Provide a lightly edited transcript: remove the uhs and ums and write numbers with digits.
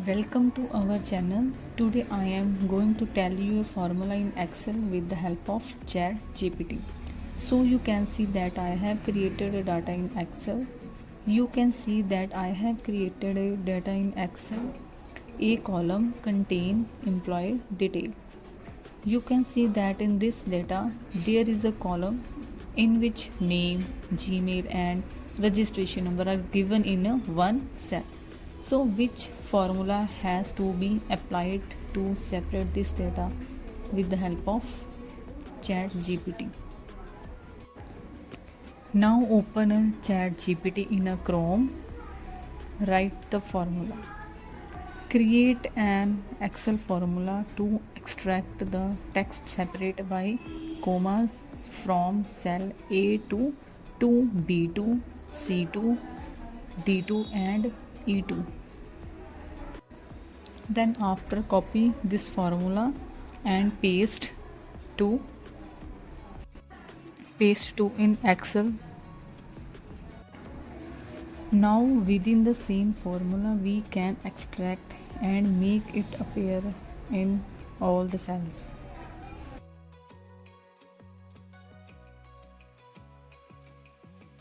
Welcome to our channel. Today I am going to tell you a formula in Excel with the help of chatGPT. So you can see that I have created a data in Excel. You can see that I have created a data in Excel. A column contain employee details. You can see that in this data there is a column in which name, Gmail and registration number are given in a one cell. So which formula has to be applied to separate this data with the help of chatgpt? Now open a chatgpt in a Chrome. Write the formula. Create an Excel formula to extract the text separated by commas from cell A2 to B2, C2, D2 and E2. Then after copy this formula and to paste to in Excel. Now within the same formula we can extract and make it appear in all the cells.